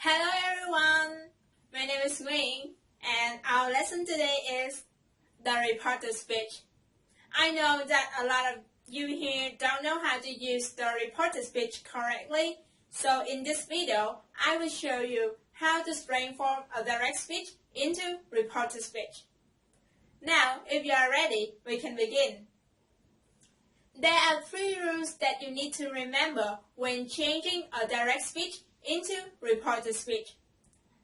Hello everyone, my name is Nguyen and our lesson today is the reporter speech. I know that a lot of you here don't know how to use the reporter speech correctly, so in this video I will show you how to transform a direct speech into reporter speech. Now if you are ready, we can begin. There are 3 rules that you need to remember when changing a direct speech into reporter speech.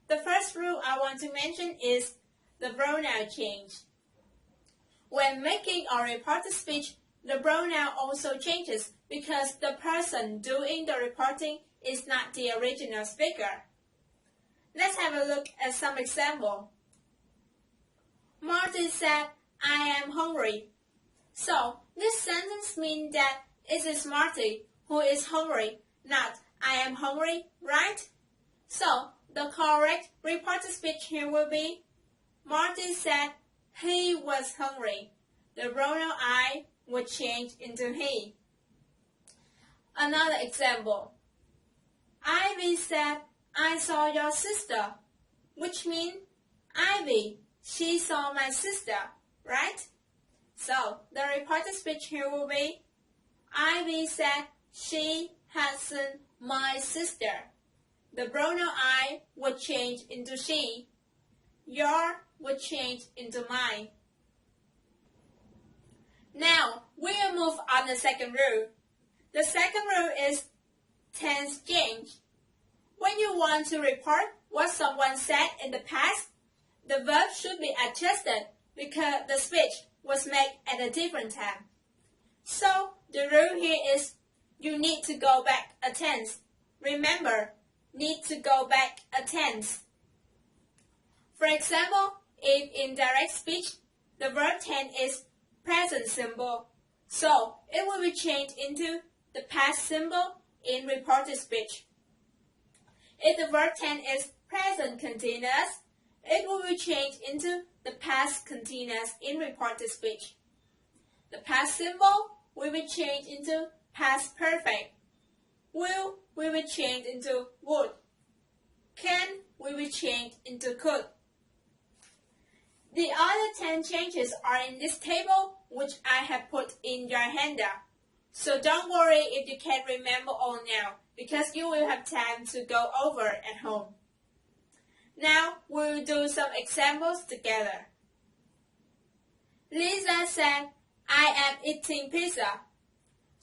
The first rule I want to mention is the pronoun change. When making a reporter speech, the pronoun also changes because the person doing the reporting is not the original speaker. Let's have a look at some example. Martin said, "I am hungry." So, this sentence means that it is Marty who is hungry, not "I am hungry," right? So, the correct reporter speech here will be, Marty said he was hungry. The pronoun I would change into he. Another example. Ivy said, "I saw your sister," which means Ivy, she saw my sister, right? So, the reporter speech here will be, Ivy said she had seen my sister. The pronoun I would change into she. Your would change into mine. Now, we'll move on the second rule. The second rule is tense change. When you want to report what someone said in the past, the verb should be adjusted because the speech was made at a different time. So, the rule here is you need to go back a tense. Remember, need to go back a tense. For example, if in direct speech, the verb tense is present simple, so it will be changed into the past simple in reported speech. If the verb tense is present continuous, it will be changed into the past continuous in reported speech. The past simple will be changed into past perfect. Will be changed into would. Can will be changed into could. The other 10 changes are in this table, which I have put in your handout. So don't worry if you can't remember all now, because you will have time to go over at home. Now we'll do some examples together. Lisa said, "I am eating pizza."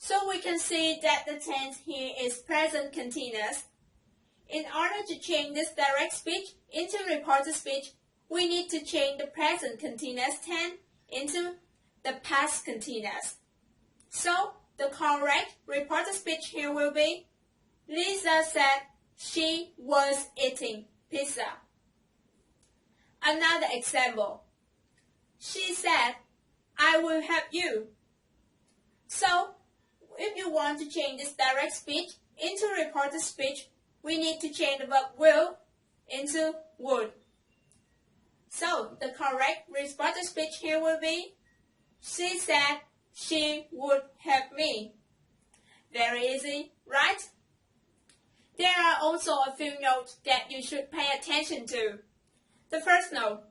So we can see that the tense here is present continuous. In order to change this direct speech into reported speech, we need to change the present continuous tense into the past continuous. So the correct reported speech here will be, Lisa said she was eating pizza. Another example. She said, "I will help you." So, if you want to change this direct speech into reported speech, we need to change the verb will into would. So, the correct reported speech here will be, she said she would help me. Very easy, right? There are also a few notes that you should pay attention to. The first note.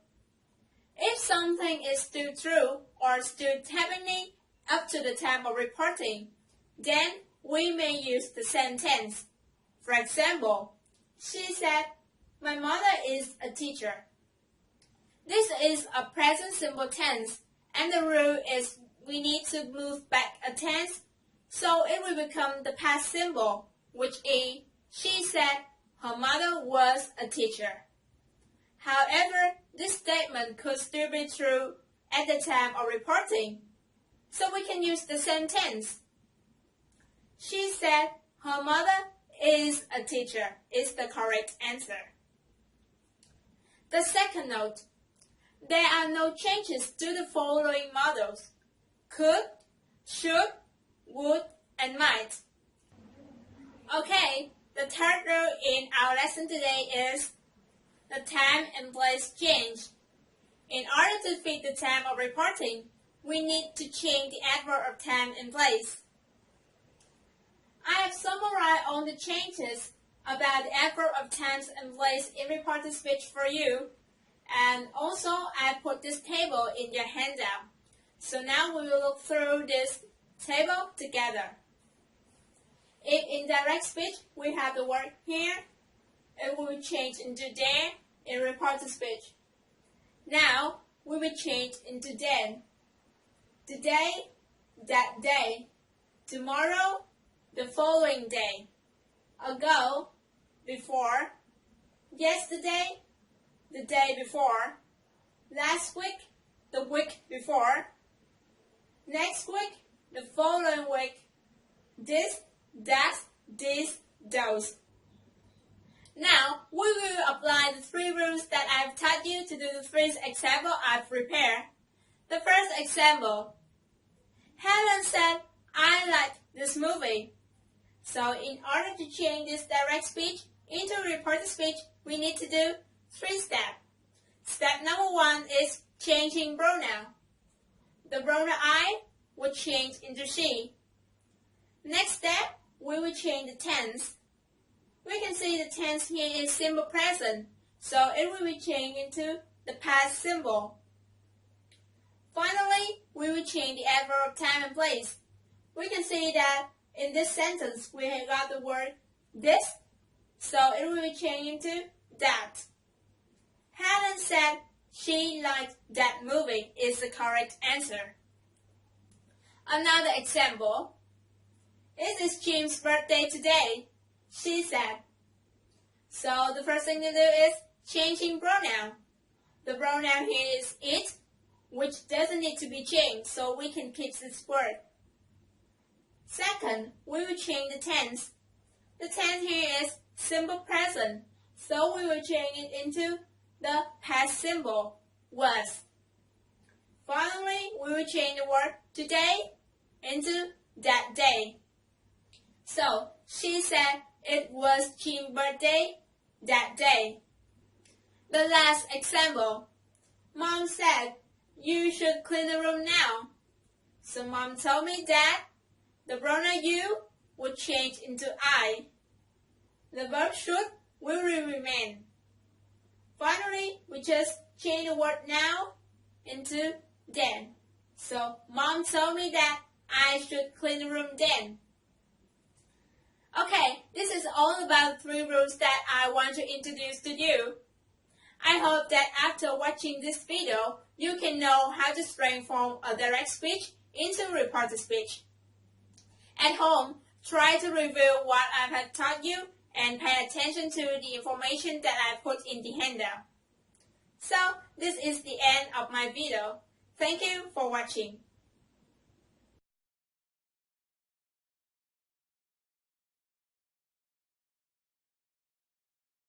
If something is still true or still happening up to the time of reporting, then we may use the same tense. For example, she said, "My mother is a teacher." This is a present simple tense, and the rule is we need to move back a tense, so it will become the past simple, which is, she said her mother was a teacher. However, this statement could still be true at the time of reporting, so we can use the same tense. She said her mother is a teacher is the correct answer. The second note. There are no changes to the following models: could, should, would, and might. Okay, the third rule in our lesson today is the time and place change. In order to fit the time of reporting, we need to change the adverb of time and place. I have summarized all the changes about the adverb of tense and place in reported speech for you. And also, I put this table in your handout. So now we will look through this table together. If in direct speech we have the word here, it will change into there in reported speech. Now we will change into then. Today, that day. Tomorrow, the following day. Ago, before. Yesterday, the day before. Last week, the week before. Next week, the following week. This, that, this, those. Now, we will apply the 3 rules that I've taught you to do the 3 examples I've prepared. The first example. Helen said, I like this movie. So in order to change this direct speech into reported speech, we need to do 3 steps. Step number 1 is changing pronoun. The pronoun I will change into she. Next step, we will change the tense. We can see the tense here is simple present, so it will be changed into the past simple. Finally, we will change the adverb of time and place. We can see that in this sentence we have got the word this, so it will be changed into that. Helen said she liked that movie is the correct answer. Another example. It is Jim's birthday today, she said. So the first thing to do is changing pronoun. The pronoun here is it, which doesn't need to be changed, so we can keep this word. Second, we will change the tense. The tense here is simple present, so we will change it into the past simple, was. Finally, we will change the word today into that day. So, she said it was Jim's birthday that day. The last example. Mom said, you should clean the room now. So Mom told me that the pronoun you would change into I. The verb should will remain. Finally, we just change the word now into then. So Mom told me that I should clean the room then. Okay, this is all about 3 rules that I want to introduce to you. I hope that after watching this video, you can know how to transform a direct speech into reported speech. At home, try to review what I have taught you and pay attention to the information that I put in the handout. So, this is the end of my video. Thank you for watching.